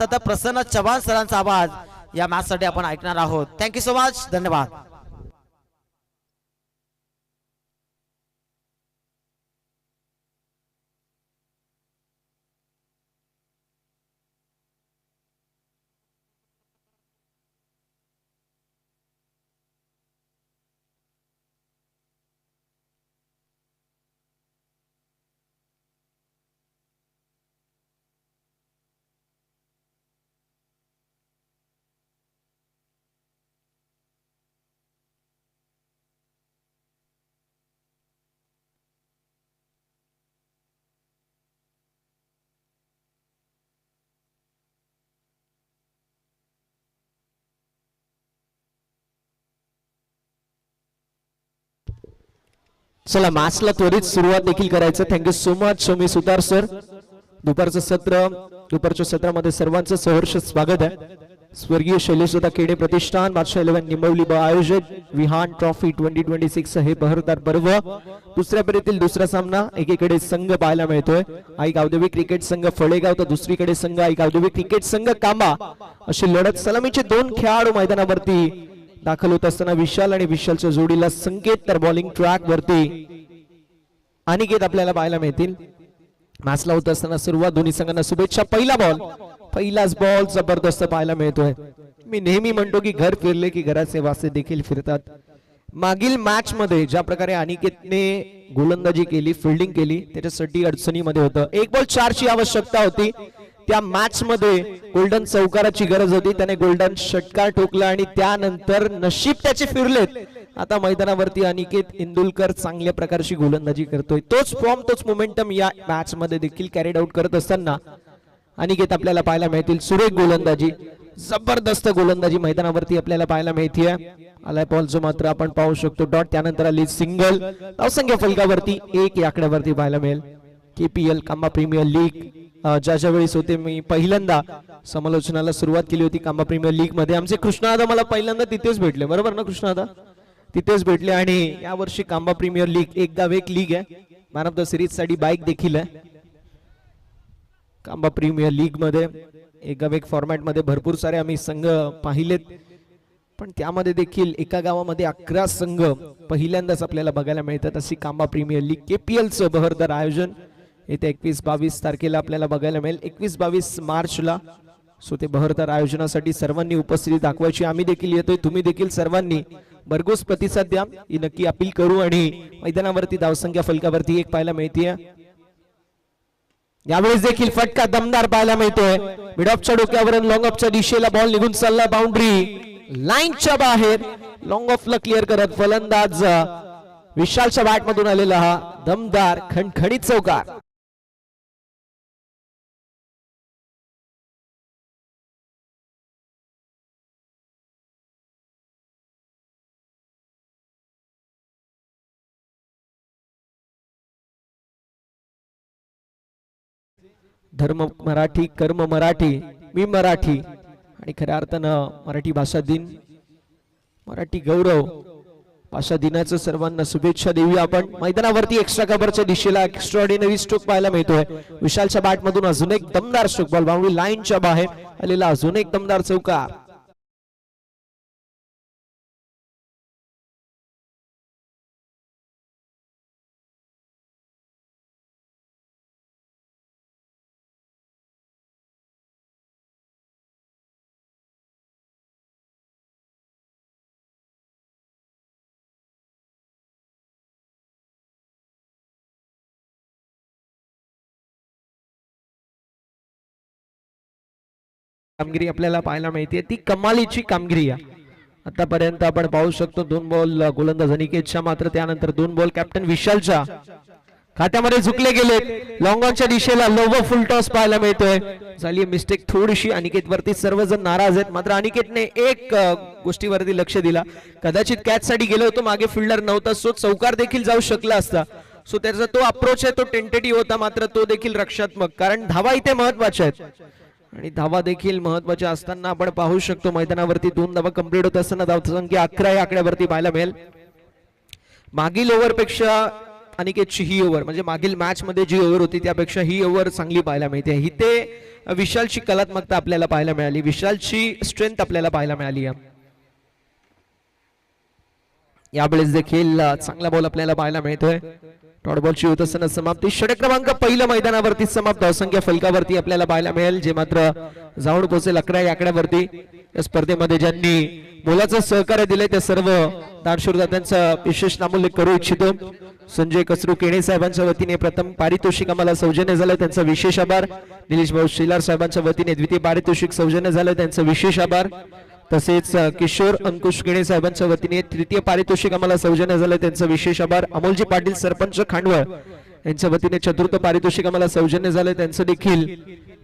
आता प्रसन्न चव्हाण सरांचा आवाज या मॅच साठी आपण ऐकणार आहोत। थँक्यू सो मच, धन्यवाद। चला मॅचला त्वरित सुरुवात देखील करायचं। थँक्यू सो मच सोमी सुतार सर। दुपारच्या सत्रामध्ये सर्वांचं सहर्ष स्वागत आहे। स्वर्गीय शैलेशदादा खेडे प्रतिष्ठान बादशाह 11 निंबवली आयोजित विहान ट्रॉफी 2026 हे बहरदार पर्व दुसऱ्या फेरीतील दुसरा सामना एकीकडे संघ पाहायला मिळतोय आई औद्योगिक क्रिकेट संघ फळेगाव तर दुसरीकडे संघ आई औद्योगिक क्रिकेट संघ कांबा अशी लढत। सलामीचे दोन खेळाडू मैदानावरती दाखल होत असताना विशाल आणि विशालच्या जोडीला संकेत तर बॉलिंग ट्रॅक वरती अनिकेत आपल्याला पाहायला मिळतील। मॅचला होत असताना सुरुवात दोन्ही संघांना शुभेच्छा। पहिलाच बॉल जबरदस्त पाहायला मिळतोय। मी नेहमी म्हणतो की घर फिरले की घराचे वासे देखील फिरतात। मागील मॅच मध्ये ज्या प्रकारे अनिकेतने गोलंदाजी केली फिल्डिंग केली त्याच्यासाठी अडचणीमध्ये होतं। 1 बॉल 4 ची आवश्यकता होती। त्या मॅच मध्ये गोल्डन चौकाराची गरज होती, त्याने गोल्डन षटकार ठोकला आणि त्यानंतर नशीब त्याचे फिरलेत। आता मैदानावरती अनिकेत इंदुलकर चांगल्या प्रकारची गोलंदाजी करतोय। तोच फॉर्म तोच मोमेंटम या मॅच मध्ये देखील कॅरीड आउट करत असताना अनिकेत आपल्याला पाहायला मिळतील। सुरेख गोलंदाजी जबरदस्त गोलंदाजी मैदानावरती आपल्याला पाहायला मिळतीये। आलाय बॉल जो मात्र आपण पाहू शकतो डॉट, त्यानंतर आली सिंगल। धावसंख्या फलकावरती 1 या आकड्यावरती पाहायला मिळेल। केपीएल कांबा प्रीमियर लीग ज्या वेळेस होते मी पहिल्यांदा समालोचनाला सुरुवात केली होती कांबा प्रीमियर लीग मध्ये। आमचे कृष्णादा मला पहिल्यांदा तिथेच भेटले, बरोबर ना कृष्णादा? तिथेच भेटले आणि या वर्षी कांबा प्रीमियर लीग एक गाव एक लीग आहे। मॅन ऑफ द सिरीज साठी बाईक देखील आहे। कांबा प्रीमियर लीग मध्ये एक गाव एक फॉर्मॅट मध्ये भरपूर सारे आम्ही संघ पाहिलेत, पण त्यामध्ये देखील एका गावामध्ये 11 संघ पहिल्यांदाच आपल्याला बघायला मिळतात। अशी कांबा प्रीमियर लीग केपीएल चं बहरदार आयोजन येत्या 21-22 तारखेला आपल्याला बघायला मिळेल। 21-22 मार्चला सो ते बहरदार आयोजनासाठी सर्वांनी उपस्थिती दाखवायची। आम्ही देखील येतोय, तुम्ही देखील सर्वांनी भरघोस प्रतिसाद द्या ही नक्की अपील करू। आणि मैदानावरती धावसंख्या फलकावरती 1 पाहायला मिळतीये। यावेळेस देखील फटका दमदार पाहायला मिळतोय। मिड ऑफच्या डोक्यावरून लॉंग ऑफच्या दिशेला बॉल निघून चालला बाउंड्री लाईनच्या बाहेर। लॉंग ऑफला क्लिअर करत फलंदाज विशालच्या बॅट मधून आलेला हा दमदार खणखणीत चौकार। धर्म मराठी कर्म मराठी मी मराठी आणि खऱ्या अर्थानं मराठी भाषा दिन मराठी गौरव भाषा दिनाचं सर्वांना शुभेच्छा देऊया आपण। मैदानावरती एक्स्ट्रा कव्हरच्या दिशेला एक्स्ट्राऑर्डिनरी स्ट्रोक पाहायला मिळतोय। विशालच्या बॅट मधून अजून एक दमदार स्ट्रोक, बॉल बाउंड्री लाईनच्या बाहेर आलेला अजून एक दमदार चौकार। कामगिरी आपल्याला पाहायला मिळते ती कमालीची कामगिरी आहे। आतापर्यंत आपण पाहू शकतो 2 बॉल गोलंदाज अनिकेतच्या, मात्र त्यानंतर 2 बॉल कॅप्टन विशालच्या खात्यामध्ये झुकले गेलेत। लॉंग ऑनच्या दिशेला लोवर फुल टॉस पाहायला मिळतोय। झाली मिस्टेक थोडीशी अनिकेत वरती, सर्वजण नाराज आहेत, मात्र अनिकेतने एक गोष्टीवरती लक्ष दिला। कदाचित कॅच साठी गेलो होतो, मागे फिल्डर नव्हता, सो चौकार देखील जाऊ शकला असता। सो त्याचा तो अप्रोच आहे तो टेंटेटिव्ह होता, मात्र तो देखील रक्षात्मक, कारण धावा इथे महत्वाच्या आहेत आणि धावा देखील महत्वाच्या असताना आपण पाहू शकतो मैदानावरती 2 धावा कंप्लीट होत असताना धावसंख्या 11 या आकड्यावरती पाहायला मिळेल। मागील ओव्हर पेक्षा अनिकेतची ही ओव्हर म्हणजे मागील मॅच मध्ये जी ओव्हर होती त्यापेक्षा ही ओव्हर चांगली पाहायला मिळते. ही ते विशालची कलात्मकता आपल्याला पाहायला मिळाली, विशालची स्ट्रेंथ आपल्याला पाहायला मिळाली. यावेळेस देखील चांगला बॉल आपल्याला पाहायला मिळतोय. डॉट बॉलची होत असताना समाप्ती. षटक क्रमांक पहिलं मैदानावरती समाप्त. असंख्य फलकावरती आपल्याला पाहायला मिळेल, जे मात्र जाऊन पोहोचेल 11 या आकड्यावरती. या स्पर्धेमध्ये ज्यांनी मोलाचं सहकार्य दिलंय त्या सर्व दानशूरदात्यांचा विशेष नामोल्लेख करू इच्छितो. संजय कसरू केणे साहेबांच्या वतीने प्रथम पारितोषिक आम्हाला सौजन्य झालं, त्यांचा विशेष आभार. निलेश भाऊ शेलार साहेबांच्या वतीने द्वितीय पारितोषिक सौजन्य झालं, त्यांचा विशेष आभार. तसेच किशोर अंकुश केणे साहेबांच्या वतीने तृतीय पारितोषिक आम्हाला सौजन्य झालं, त्यांचा विशेष आभार. अमोलजी पाटील सरपंच खांडवळ यांच्या वतीने चतुर्थ पारितोषिक आम्हाला सौजन्य झालं, त्यांचं देखील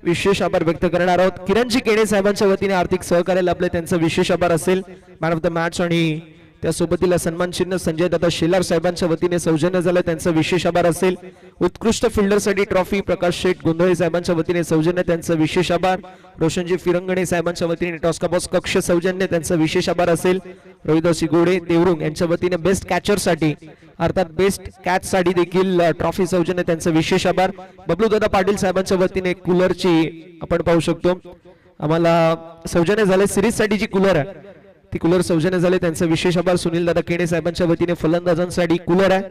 विशेष आभार व्यक्त करणार आहोत. किरणजी केणे साहेबांच्या वतीने आर्थिक सहकार्य लाभले, त्यांचा विशेष आभार असेल. मॅन ऑफ द मॅच आणि त्यासोबतीला सन्मान चिन्ह संजय दादा शेलार साहेबांच्या वतीने सौजन्य झालं, त्यांचा विशेष आभार असेल. उत्कृष्ट फिल्डरसाठी ट्रॉफी प्रकाश शेठ गोंधळे साहेबांच्या वतीने सौजन्य, त्यांचा विशेष आभार. रोशनजी फिरंगणे साहेबांच्या वतीने टॉस्काबॉस कक्ष सौजन्य, त्यांचा विशेष आभार असेल. रोहिदासी गोडे देवरुंग यांच्या वतीने बेस्ट कॅचर साठी अर्थात बेस्ट कॅच साठी देखील ट्रॉफी सौजन्य, त्यांचा विशेष आभार. बबलू दादा पाटील साहेबांच्या वतीने कूलरची आपण पाहू शकतो आम्हाला सौजन्य झाले. सिरीज साठी जी कूलर आहे ती कूलर सौजन्य झाले, त्यांचा विशेष आभार. सुनील दादा केणे साहेबांच्या वतीने फलंदाजांसाठी कूलर आहे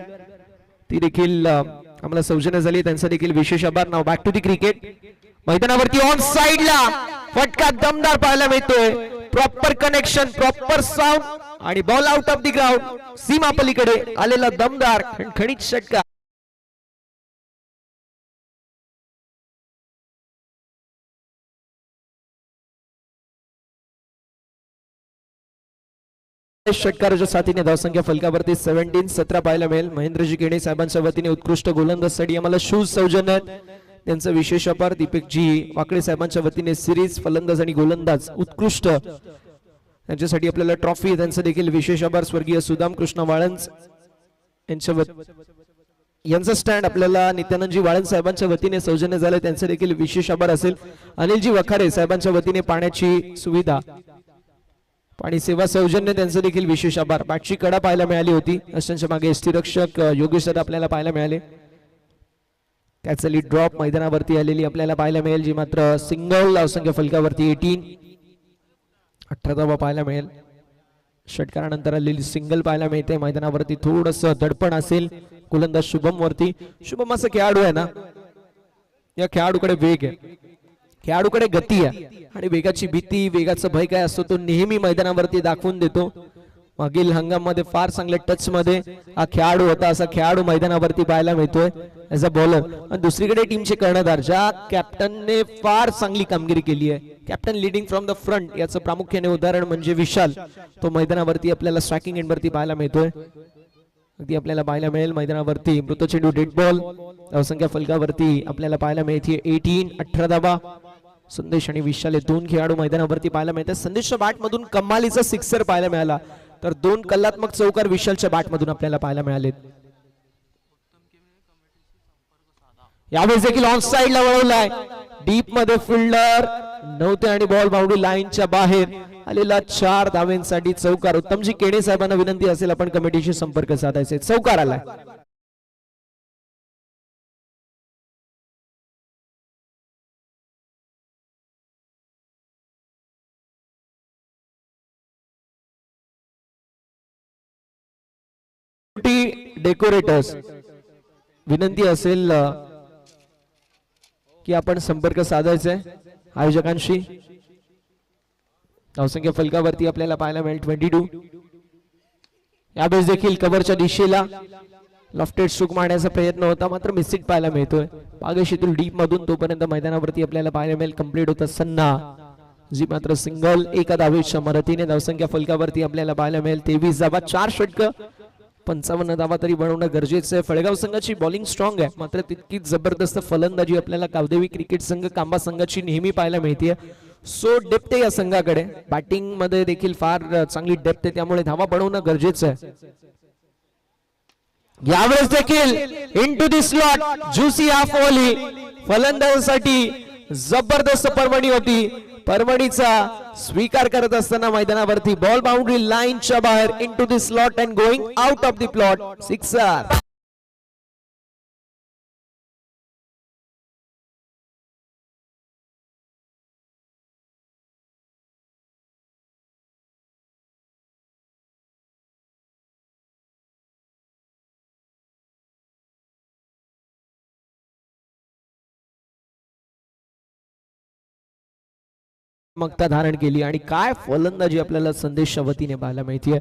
ती देखील आम्हाला सौजन्य झाली, त्यांचा देखील विशेष आभार. नाव बॅक टू दी क्रिकेट. मैदानावरती ऑन साइडला फटका दमदार पाहायला मिळतोय. प्रॉपर कनेक्शन, प्रॉपर साऊंड आणि ball out of the ground. सीमा पलीकडे आलेला दमदार खणखणीत षटकार. षटकाराच्या साथीने धावसंख्या फलकावरती 17 पाहायला मिळेल. महेंद्रजी केणे साहेबांच्या वतीने उत्कृष्ट गोलंदाजसाठी आम्हाला शूज सौजन्य आहेत, त्यांचा विशेष आभार. दीपकजी वाकडे साहेबांच्या वतीने सिरीज फलंदाज आणि गोलंदाज उत्कृष्ट त्यांच्यासाठी आपल्याला ट्रॉफी, त्यांचा देखील विशेष आभार. स्वर्गीय सुदाम कृष्ण वाळंज यांचा स्टँड आपल्याला नित्यानंदजी वाळंज साहेबांच्या वतीने सौजन्य झालं, त्यांचा देखील विशेष आभार असेल. अनिलजी वखारे साहेबांच्या वतीने पाण्याची सुविधा पाणी सेवा सौजन्य, त्यांचं देखील विशेष आभार. बॅटची कडा पाहायला मिळाली होती, अशांच्या मागे एसटी रक्षक योगेश दादा आपल्याला पाहायला मिळाले. त्याचली ड्रॉप मैदानावरती आलेली आपल्याला पाहायला मिळेल, जी मात्र सिंगल असंख्य फलकावरती 18 धावा पाहायला मिळेल. षटकारानंतर आलेली सिंगल पाहायला मिळते. मैदानावरती थोडंसं दडपण असेल गोलंदाज शुभम वरती. शुभम असं खेळाडू आहे ना, या खेळाडूकडे वेग आहे, खेळाडूकडे गती आहे आणि वेगाची भीती, वेगाचं भय काय असतो तो नेहमी मैदानावरती दाखवून देतो. मागील हंगामामध्ये फार चांगल्या टच मध्ये हा खेळाडू होता, असा खेळाडू मैदानावरती पाहायला मिळतोय ऍज अ बॉलर. आणि दुसरीकडे टीमचे कर्णधार ज्या कॅप्टनने फार चांगली कामगिरी केली आहे, captain leading from the front, याचं प्रामुख्याने उदाहरण म्हणजे विशाल. तो मैदानावरती आपल्याला स्ट्रायकिंग एंड वरती पाहायला मिळतोय, अगदी आपल्याला पाहायला मिळेल. मैदानावरती मृत चेंडू डेड बॉल धावसंख्या फलकावरती आपल्याला पाहायला मिळते 18 धावा. संदेश आणि विशाल हे दोन खेळाडू मैदानावरती पाहायला मिळतात. संदेशच्या बॅट मधून कमालीचा सिक्सर पाहायला मिळाला, तर दोन कलात्मक चौकार विशालच्या बॅट मधून आपल्याला पाहायला मिळाले. यावेळेस देखील ऑन साइडला वळवलाय, डीप मध्ये फिल्डर नव्हते आणि बॉल बाउंड्री लाईनच्या बाहेर आलेला 4 धावेंसाठी चौकार. उत्तमजी केणे साहेबांना विनंती असेल आपण कमिटीशी संपर्क साधायचे. चौकार आलाय. डेकोरेटर्स विनंती असेल की आपण संपर्क साधायचे आयोजकांशी. धावसंख्या फलकावरती आपल्याला पाहायला मिळेल 22. यावेळेस देखील कव्हरच्या दिशेला लॉफ्टेड स्ट्रोक मारण्याचा प्रयत्न होता, मात्र मिस हिट पाहायला मिळतोय. बागेशीतून डीप मधून तोपर्यंत मैदानावरती आपल्याला पाहायला मिळेल कंप्लीट होत असताना जी मात्र सिंगल एका धावेच्या मदतीने धावसंख्या फलकावरती आपल्याला पाहायला मिळेल 23 धावा. 4 षटक 55 धावा तरी बनवणं गरजेचं आहे. फळगाव संघाची बॉलिंग स्ट्रॉंग आहे, मात्र तितकीच जबरदस्त फलंदाजी आपल्याला कावदेवी क्रिकेट संघ कांबा संघाची नेहमी पाहायला मिळते. सो डेप्थ आहे या संघाकडे, बॅटिंग मध्ये देखील फार चांगली डेप्थ आहे, त्यामुळे धावा बनवणं गरजेचं आहे. यावेळेस देखील into the slot juicy half over फलंदाजासाठी जबरदस्त पर्वणी होती. पर्वणीचा स्वीकार करत असताना मैदानावरती बॉल बाउंड्री लाईनच्या बाहेर into the slot and going out of the plot. Sixer. मगता धारण केली आणि काय फलंदाजी आपल्याला संदेशच्या वतीने पाहायला मिळते.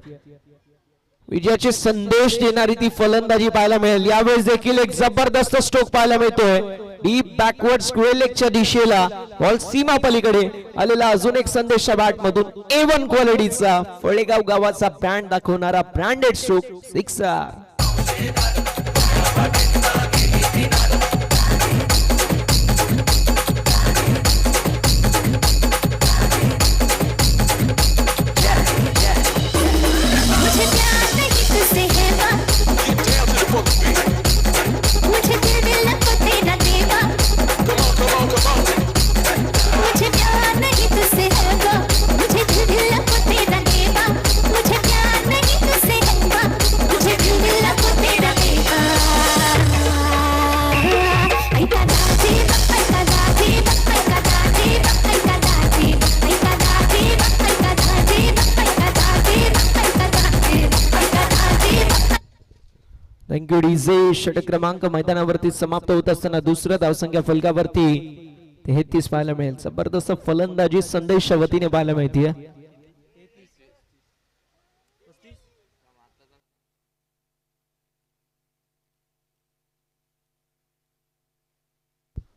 विजयाचे संदेश देणारी ती फलंदाजी पाहायला मिळेल. यावेळेस देखील एक जबरदस्त स्ट्रोक पाहायला मिळतोय. डीप बॅकवर्ड स्क्वेअर लेगच्या दिशेला बॉल सीमा पलीकडे आलेला अजून एक संदेशच्या बॅट मधून A1 क्वालिटीचा फळेगाव गावाचा ब्रँड दाखवणारा branded stroke sixer. Thank you DJ. षटक क्रमांक मैदानावरती समाप्त होत असताना दुसरं धावसंख्या फलकावरती 33 पाहायला मिळेल. जबरदस्त फलंदाजी संदेशच्या वतीने पाहायला मिळते.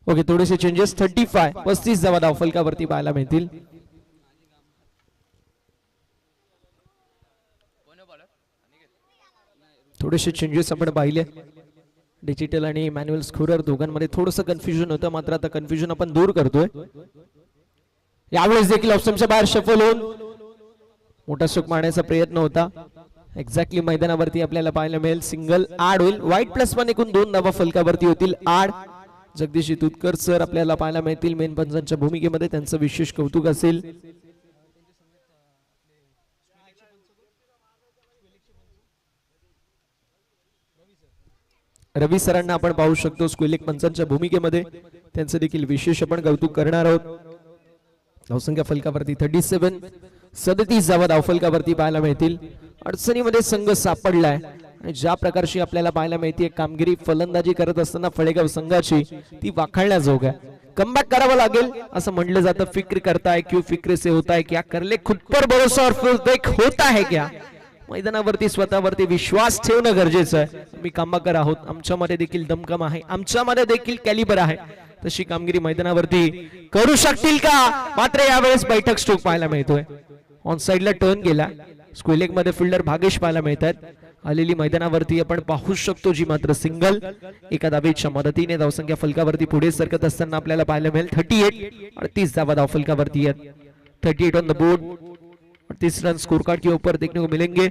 ओके, थोडेसे चेंजेस. 35 धावा धाव फलकावरती पाहायला मिळतील. थोडेसे चेंजेस आपण पाहिले. डिजिटल आणि मॅन्युअल स्कोरर दोघांमध्ये थोडंसं कन्फ्युजन होतं, मात्र आता कन्फ्युजन आपण दूर करतोय. यावेळेस देखील ऑप्शनच्या बाहेर शफल होऊन मोठा स्ट्रोक मारण्याचा प्रयत्न होता. एक्झॅक्टली मैदानावरती आपल्याला पाहायला मिळेल सिंगल आड होईल. वाईट +1 एकूण 2 धावा फलकावरती होतील आड. जगदीश तुतकर सर आपल्याला पाहायला मिळतील मेन पंचांच्या भूमिकेमध्ये. त्यांचं विशेष कौतुक असेल. रवी सरांना आपण पाहू शकतो स्क्वेलिक पंचांच्या भूमिकेमध्ये. त्यांचं देखील विशेष आपण कौतुक करणार आहोत. धावसंख्या फलकावरती 37 धावा धावफलकावरती पाहायला मिळतील. अडचणीमध्ये संघ सापडलाय आणि ज्या प्रकारची आपल्याला पाहायला मिळते कामगिरी फलंदाजी करत असताना फळेगाव संघाची ती वाखाणण्याजोग आहे. कमबॅक करावं लागेल असं म्हटलं जातं. फिक्र करता है क्यों फिक्र से होता है क्या, कर ले खुद पर भरोसा और फिर देख होता है क्या. मैदानावरती स्वतःवरती विश्वास ठेवणं गरजेचं आहे. मी कामगार आहोत, आमच्यामध्ये देखील दमकम आहे, आमच्यामध्ये देखील कॅलिबर आहे. तशी कामगिरी मैदानावरती करू शकतील का. मात्र यावेळेस बैठक स्ट्रोक पाहायला मिळतोय. ऑन साइडला टर्न केला. स्क्वेलेग मध्ये फिल्डर भागेश पाहायला मिळतात. आलेली मैदानावरती आपण पाहू शकतो जी मात्र सिंगल. एका धावेच्या मदतीने धावसंख्या फलकावरती पुढे सरकत असताना आपल्याला पाहायला मिळेल 38 धावा धाव फलकावरती आहेत. 38 on the board. 38 run score card के ऊपर देखने को मिलेंगे.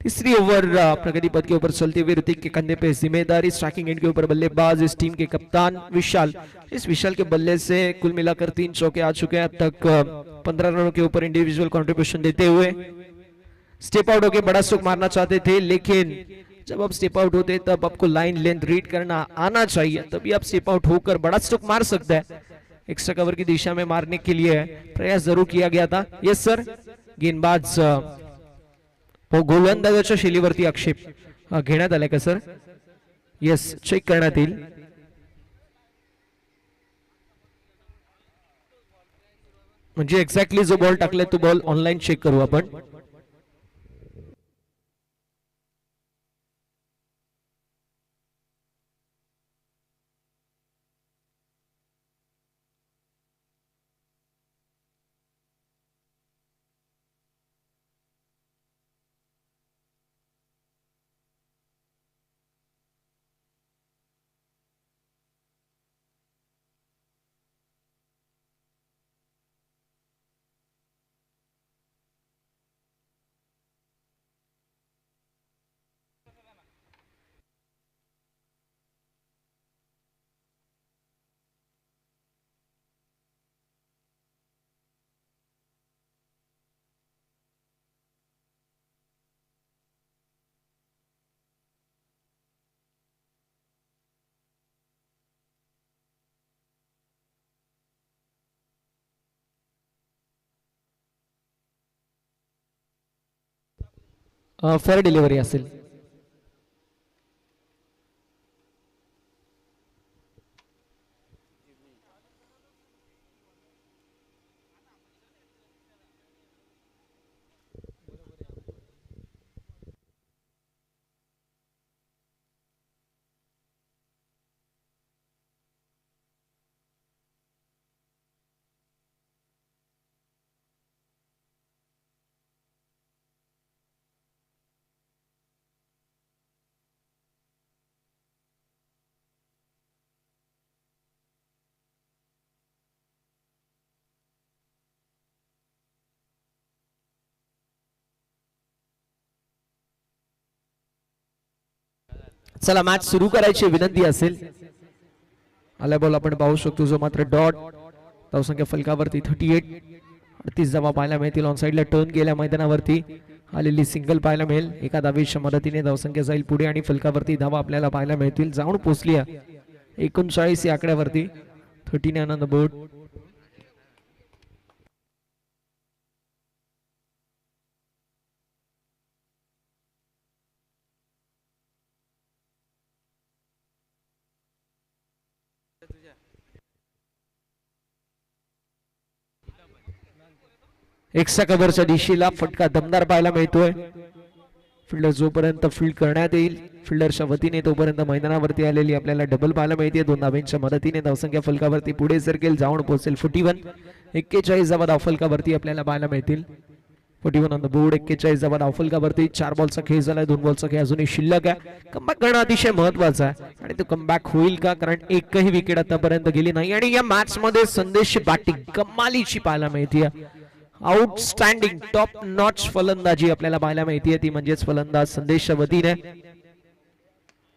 तीसरी ओवर प्रगति पथ के ऊपर चलते हुए ऋतिक के कंधे पे जिम्मेदारी. स्ट्राइकिंग एंड के ऊपर बल्लेबाज इस टीम के कप्तान विशाल. इस विशाल के बल्ले से कुल मिलाकर 3 चौके आ चुके हैं अब तक. 15 रनों के ऊपर इंडिविजुअल कंट्रीब्यूशन देते हुए स्टेप आउट होकर बड़ा स्ट्रोक मारना चाहते थे, लेकिन जब आप स्टेप आउट होते तब आपको लाइन लेंथ रीड करना आना चाहिए, तभी आप स्टेप आउट होकर बड़ा स्ट्रोक मार सकते हैं. एक्स्ट्रा कवर की दिशा में मारने के लिए प्रयास जरूर किया गया था. Yes sir. गेंदबाज गोलंदाजाच्या शैलीवरती आक्षेप घेण्यात आलाय का सर. यस, चेक करण्यात येईल. म्हणजे एक्झॅक्टली जो बॉल टाकलाय तो बॉल ऑनलाईन चेक करू आपण. फेअर डिलिव्हरी असेल. चला मॅच सुरू करायची विनंती असेल. आला बॉल आपण पाहू शकतो जो मात्र डॉट. धावसंख्या फलकावरती 38. 38 धावा पाहायला मिळतील. ऑन साइडला टर्न केल्या मैदानावरती आलेली सिंगल पाहायला मिळेल. एका धावेच्या मदतीने धावसंख्या जाईल पुढे आणि फलकावरती धावा आपल्याला पाहायला मिळतील. जाऊन पोहोचली 39 या आकड्यावरती. 39 ऑन द बोर्ड. एक्स्ट्रा कव्हरच्या दिशेला फटका दमदार पाहायला मिळतोय. फिल्डर जोपर्यंत फील्ड करण्यात येईल फिल्डरच्या वतीने तोपर्यंत मैदानावरती आलेली आपल्याला डबल पाहायला मिळते. 2 धावांच्या मदतीने धावसंख्या फलकावरती पुढे सरकेल. जाऊन पोहोचेल 41. 41 धावा धावफलकावरती आपल्याला पाहायला मिळतील. 41 ऑन द बोर्ड. 41 धावा धावफलकावरती. 4 बॉलचा खेळ झालाय. 2 बॉलचा खेळ अजूनही शिल्लक आहे. कमबॅक करणं अतिशय महत्वाचं आहे आणि तो कमबॅक होईल का, कारण एकही विकेट आतापर्यंत गेली नाही आणि या मॅच मध्ये संदेश बॅटिंग कमालीची पाहायला मिळते. आउटस्टँडिंग टॉप नॉच फलंदाजी आपल्याला पाहायला मिळते. ती म्हणजेच फलंदाज संदेशच्या वतीने.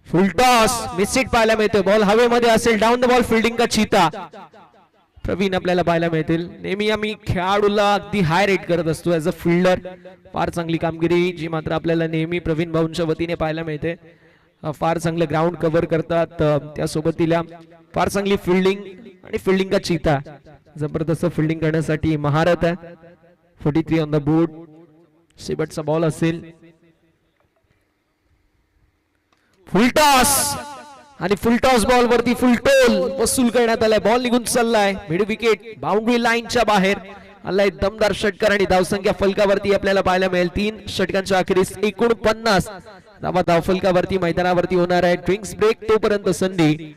फुल टॉस मिस हिट पाहायला मिळतोय. बॉल हवेमध्ये असेल. डाऊन द बॉल फिल्डिंग का चीता प्रवीण आपल्याला पाहायला मिळतील. नेहमी आम्ही खेळाडूला अगदी हाय रेट करत असतो ऍज अ फिल्डर. फार चांगली कामगिरी जी मात्र आपल्याला नेहमी प्रवीण भाऊंच्या वतीने पाहायला मिळते. फार चांगलं ग्राउंड कव्हर करतात. त्यासोबत तिला फार चांगली फिल्डिंग आणि फिल्डिंग का चीता. जबरदस्त फिल्डिंग करण्यासाठी महारत आहे. 43 ऑन द बोर्ड. शेवटचा बॉल असेल. फुल टॉस आणि फुल टॉस बॉल वरती फुल टोल वसूल करण्यात आलाय. बॉल निघून चाललाय मिड विकेट बाउंड्री लाईनच्या बाहेर आलाय. दमदार षटकार आणि धावसंख्या फलकावरती आपल्याला पाहायला मिळेल. 3 षटकांच्या अखेरीस 49 धावा धावफलकावरती मैदानावरती होणार आहे. ड्रिंक्स ब्रेक तोपर्यंत संधी.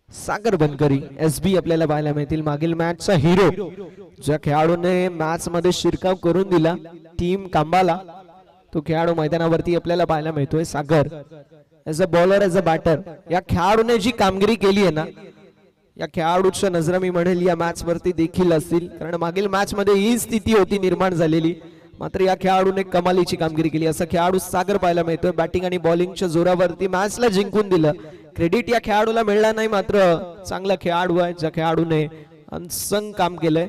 सागर बनकरी SB आपल्याला पाहायला मिळतील. मागील मॅचचा हिरो ज्या खेळाडूने मॅच मध्ये शिरकाव करून दिला टीम कांबाला, तो खेळाडू मैदानावरती आपल्याला पाहायला मिळतोय. Sagar as a bowler as a batter या खेळाडूने जी कामगिरी केली आहे ना, या खेळाडूच्या नजरा मी म्हणेल या मॅच वरती देखील असतील, कारण मागील मॅच मध्ये ही स्थिती होती निर्माण झालेली, मात्र या खेळाडूने कमालीची कामगिरी केली. असा खेळाडू सागर पाहायला मिळतोय. बॅटिंग आणि बॉलिंगच्या जोरावरती मॅचला जिंकून दिलं. क्रेडिट या खेळाडूला मिळला नाही, मात्र चांगला खेळाडू आहे ज्या खेळाडूने अनसंग काम केलंय.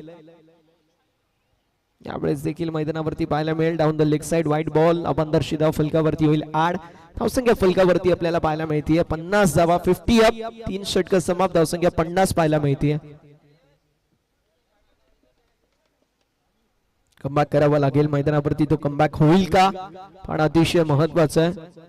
यावेळेस देखील मैदानावरती पाहायला मिळेल. Down the leg side white ball अबंदरशी धाव फलकावरती होईल आड. धावसंख्या फलकावरती आपल्याला पाहायला मिळते 50 धावा. 50 अप. 3 षटक समाप्त. धावसंख्या 50 पाहायला मिळते. कमबॅक करावा लागेल मैदानावरती. तो कमबॅक होईल का पण अतिशय महत्वाचं आहे.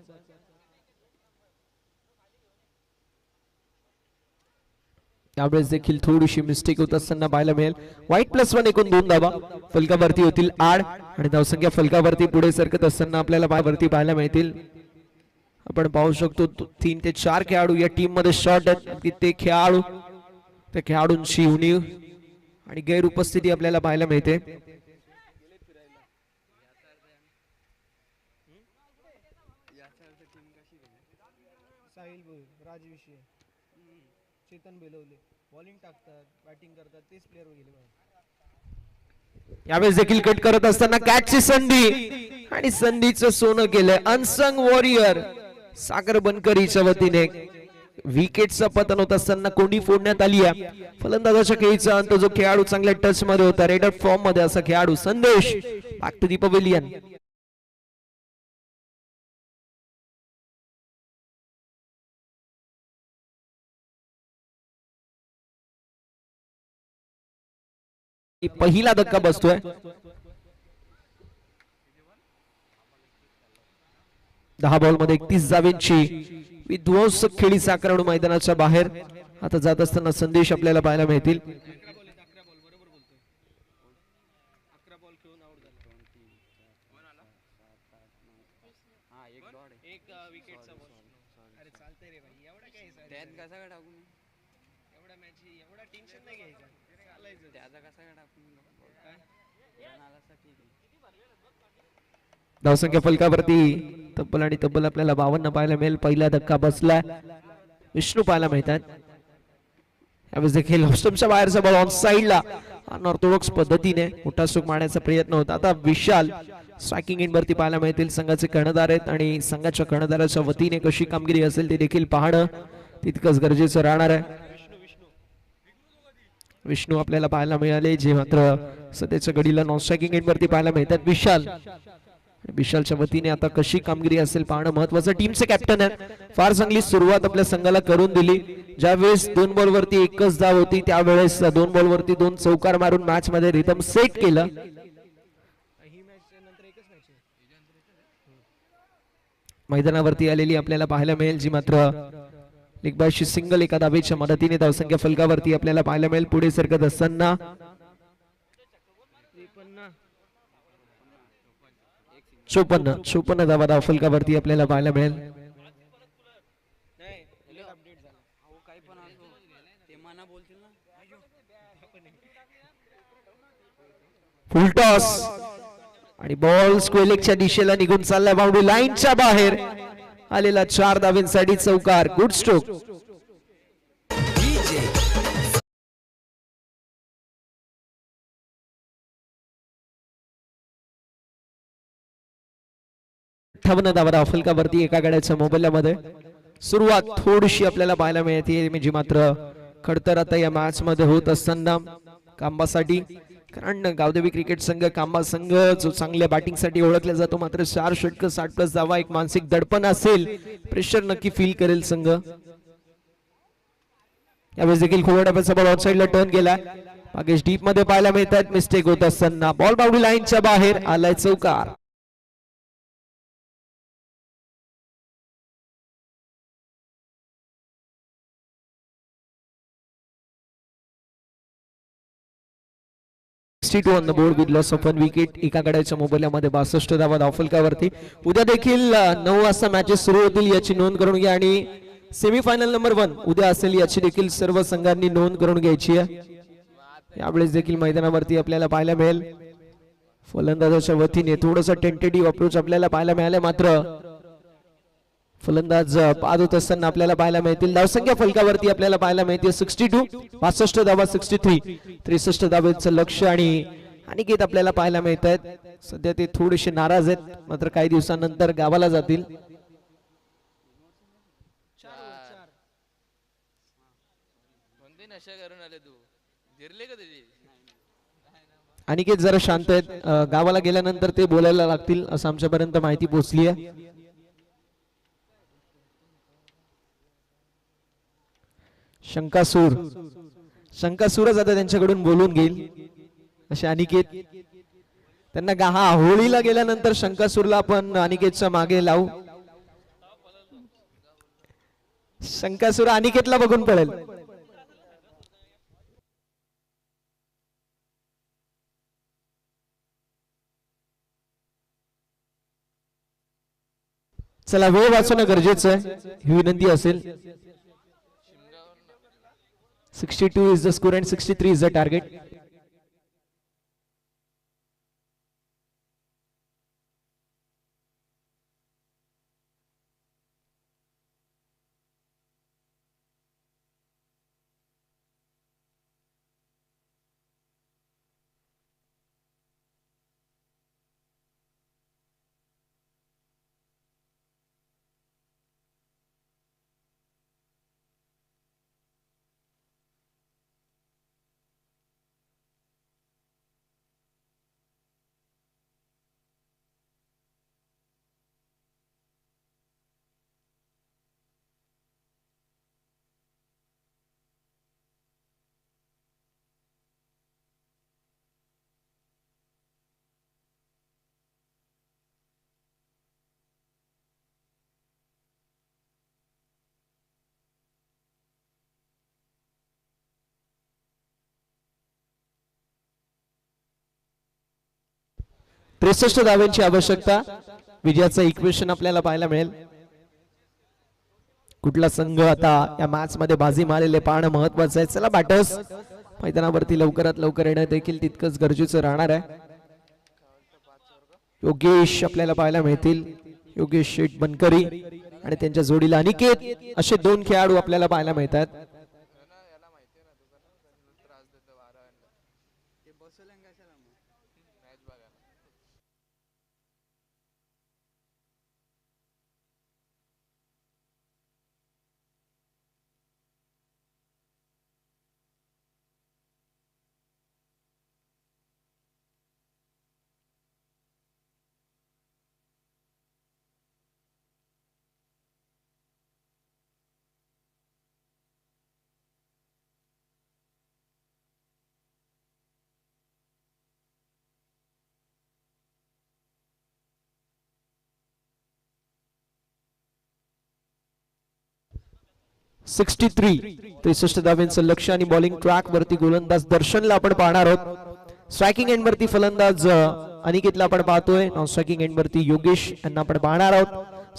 यावेळेस देखील थोडीशी मिस्टेक होत असताना पाहायला मिळेल. व्हाईट +1 एकूण 2 धावा फलकावरती होतील आड आणि धावसंख्या फलकावरती पुढे सरकत असताना आपल्याला वरती पाहायला मिळतील. आपण पाहू शकतो 3 ते 4 खेळाडू या टीम मध्ये शॉट आहेत. ते खेळाडू त्या खेळाडूंची उणीव आणि गैरउपस्थिती आपल्याला पाहायला मिळते. चेतन बेलवले बॉलिंग टाकतात बॅटिंग करतात तेच प्लेयर गेले. यावेळेस देखील कट करत असताना कॅचची संधी आणि संधीचं सोनं केलंय अनसंग वॉरियर सागर बनकरीच्या वतीने. विकेटचं पतन होत असताना कोंडी फोडण्यात आली आहे. फलंदाजाच्या खेळीचा अंत. जो खेळाडू चांगल्या टच मध्ये होता रेडर फॉर्म मध्ये असा खेळाडू संदेश बॅक टू दी पवेलियन. पहिला धक्का बसतोय. दहा बॉल मध्ये 31 धावांची विध्वंसक खेळी साकारवून मैदानाच्या बाहेर आता जात असताना संदेश आपल्याला पाहायला मिळतील. धावसंख्या फलकावरती तब्बल आणि तब्बल आपल्याला 52 पाहायला मिळेल. पहिला धक्का बसला. विष्णू पाहायला मिळतात. यावेळेस देखील ऑफस्टंपच्या बाहेरचा बॉल ऑन साइडला अनऑर्थोडॉक्स पद्धतीने मोठा स्ट्रोक मारण्याचा प्रयत्न होता. आता विशाल स्ट्रायकिंग एंड वरती पाहायला मिळतील. संघाचे कर्णधार आहेत आणि संघाच्या कर्णधाराच्या वतीने कशी कामगिरी असेल ते देखील पाहणं तितकंच गरजेचं राहणार आहे. विष्णू आपल्याला पाहायला मिळाले जे मात्र सध्याच्या घडीला नॉन स्ट्रायकिंग एंड वरती पाहायला मिळतात. विशालच्या वतीने आता कशी कामगिरी असेल पाहणं महत्वाचं. टीमचे कॅप्टन आहे. फार चांगली सुरुवात आपल्या संघाला करून दिली. ज्यावेळेस 2 बॉल वरती एकच धाव होती त्यावेळेस 2 बॉल वरती 2 चौकार मारून मॅच मध्ये रिदम सेट केलं. मैदानावरती आलेली आपल्याला पाहायला मिळेल जी मात्र लेगबायची सिंगल एका धावेच्या मदतीने धावसंख्या फलकावरती आपल्याला पाहायला मिळेल. पुढे सरकत असताना 54 धावा धाव फलकावरती आपल्याला पाहायला मिळेल. फुल टॉस आणि बॉल स्क्वेअर दिशेला निघून चाललाय. बाउंड्री लाईनच्या बाहेर आलेला 4 धावांसाठी चौकार. Good stroke. धावा फलकावरती एका गाड्याच्या मोबाईलमध्ये सुरुवात थोडीशी आपल्याला पाहायला मिळते म्हणजे मात्र खडतर आता या मॅच मध्ये होत असताना कांबासाठी. कारण गावदेवी क्रिकेट संघ कांबा संघ जो चांगल्या बॅटिंग साठी ओळखला जातो. मात्र 4 षटक 60+ धावा एक मानसिक दडपण असेल. प्रेशर नक्की फील करेल संघ. यावेळेस देखील खोलडाप्याचा बॉल आउटसाइडला टर्न केला. पागेश डीप मध्ये पाहायला मिळतात. मिस्टेक होत असताना बॉल बाउंड्री लाईनच्या बाहेर आलाय चौकार. On the board with loss of 1 wicket. एका गड्याच्या मोबाईलमध्ये 62 धावा धावफलकावरती. उद्या देखील 9 वाजता मॅचेस सुरू होतील याची नोंद करून घ्या आणि सेमीफायनल नंबर 1 उद्या असेल याची देखील सर्व संघांनी नोंद करून घ्यायची आहे. यावेळेस देखील मैदानावरती आपल्याला पाहायला मिळेल फलंदाजाच्या वतीने थोडंसं टेंटेटिव्ह अप्रोच आपल्याला पाहायला मिळाले. मात्र फलंदाज बाद होत असताना आपल्याला पाहायला मिळतील. धावसंख्या फलकावरती आपल्याला पाहायला मिळते 62. 65 धावा 63. 63 धावेचं लक्ष आणि अनिकेत आपल्याला पाहायला मिळत आहेत. सध्या ते थोडेसे नाराज आहेत. मात्र काही दिवसानंतर गावाला जातील. अनिकेत जरा शांत आहेत, गावाला गेल्यानंतर ते बोलायला लागतील असं आमच्यापर्यंत माहिती पोहोचली आहे. शंकासूरच आता त्यांच्याकडून बोलून घेईल असे अनिकेत. त्यांना हा होळीला गेल्यानंतर शंकासूरला आपण अनिकेतच्या मागे लावू. शंकासूर अनिकेतला बघून पळेल. चला वेळ वाचवणं गरजेचं आहे ही विनंती असेल. 62 is the score and 63 is the target. त्रेसष्ट धावांची आवश्यकता. विजयाचं इक्वेशन आपल्याला पाहायला मिळेल. कुठला संघ आता या मॅच मध्ये बाजी मारलेले पाहणं महत्वाचं आहे. चला बॅटर्स मैदानावरती लवकरात लवकर येणं देखील तितकंच गरजेचं राहणार आहे. योगेश आपल्याला पाहायला मिळतील. योगेश शेठ बनकरी आणि त्यांच्या जोडीला अनिकेत असे दोन खेळाडू आपल्याला पाहायला मिळतात. सिक्स्टी 63 धावांचं लक्ष आणि बॉलिंग ट्रॅक वरती गोलंदाज दर्शनला आपण पाहणार आहोत. स्ट्रायकिंग एंड वरती फलंदाज अनिकेतला आपण पाहतोय. नॉन स्ट्रायकिंग एंड वरती योगेश यांना आपण पाहणार आहोत.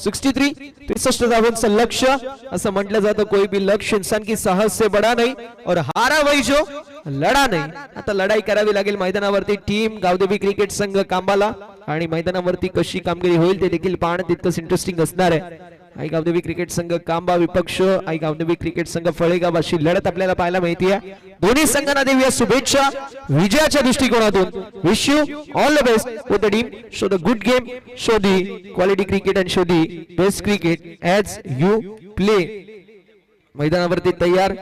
63 धावांचं लक्ष. असं म्हटलं जातं कोई भी लक्ष्य इंसान की साहस से बडा नहीं और हारा वही जो लढा नाही. आता लढाई करावी लागेल मैदानावरती. टीम गावदेवी क्रिकेट संघ कांबाला आणि मैदानावरती कशी कामगिरी होईल ते देखील पाहणं तितकंच इंटरेस्टिंग असणार आहे. आई गावदेवी क्रिकेट संघ कांबा विपक्ष आई गावदेवी क्रिकेट संघ फळेगाव अशी लढत आपल्याला पाहायला मिळते. दोन्ही संघांना देऊया शुभेच्छा विजयाच्या दृष्टिकोनातून. Wish you all the best for the team. Show the good game, show the quality cricket and show the best cricket as you play. मैदानावरती तयार.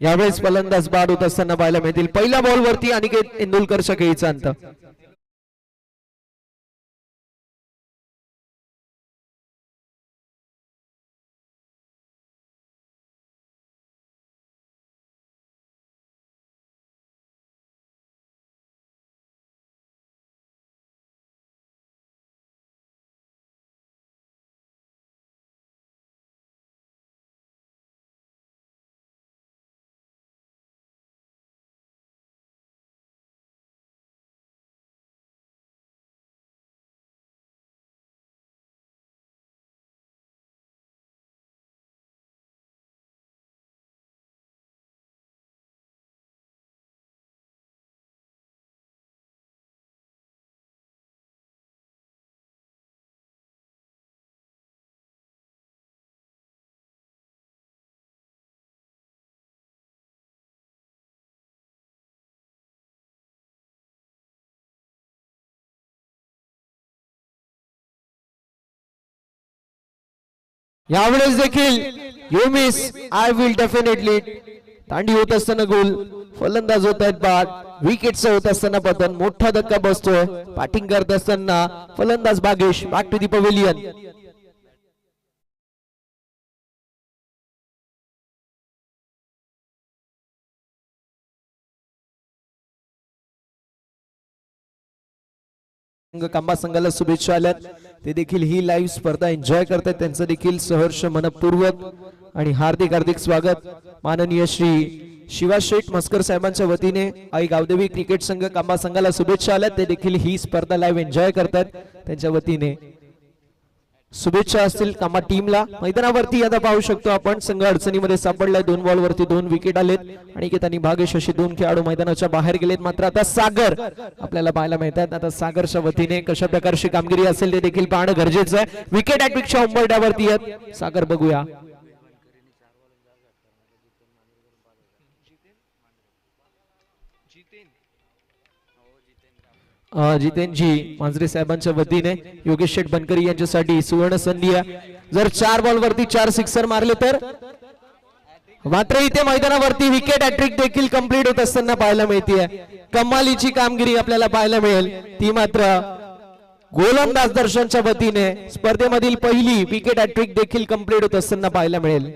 यावेळेस फलंदाज बाद होत असताना पाहायला मिळतील. पहिल्या बॉल वरती अनिकेत इंदुलकरच्या खेळीचा अंत. यावेळेस देखील you miss I will definitely दांडी होत असताना गोल फलंदाज होत आहेत बाद विकेटचं होत असताना पतन मोठा धक्का बसतोय बॅटिंग करत असताना फलंदाज Bhagesh back to the pavilion कांबा संघाला शुभेच्छा आल्यात ते देखील ही लाईव्ह स्पर्धा एन्जॉय करतात त्यांचं देखील सहर्ष मनपूर्वक आणि हार्दिक हार्दिक स्वागत माननीय श्री शिवाज शेठ मस्कर साहेबांच्या वतीने आई गावदेवी क्रिकेट संघ कांबा संघाला शुभेच्छा आल्यात ते देखील ही स्पर्धा लाईव्ह एन्जॉय करतात त्यांच्या वतीने शुभेच्छा असतील कामा टीमला मैदानावरती आता पाहू शकतो आपण संघ अडचणीमध्ये सापडलाय 2 बॉल वरती 2 विकेट आलेत आणि त्यांनी भागेश अशी 2 खेळाडू मैदानाच्या बाहेर गेलेत मात्र आता सागर आपल्याला पाहायला मिळतात आता सागरच्या वतीने कशा प्रकारची कामगिरी असेल ते देखील पाहणं गरजेचं आहे विकेट ॲटविकच्या उंबरठ्यावरती आहेत सागर बघूया जितेंजी मांजरे साहेबांच्या वतीने योगेश शेठ बनकरी यांच्यासाठी सुवर्ण संधी आहे जर 4 बॉल वरती 4 सिक्सर मारले तर मात्र इथे मैदानावरती विकेट हॅट्रिक देखील कंप्लीट होत असताना पाहायला मिळते कमालीची कामगिरी आपल्याला पाहायला मिळेल ती मात्र गोलंदाज दर्शनच्या वतीने स्पर्धेमधील पहिली विकेट हॅट्रिक देखील कंप्लीट होत असताना पाहायला मिळेल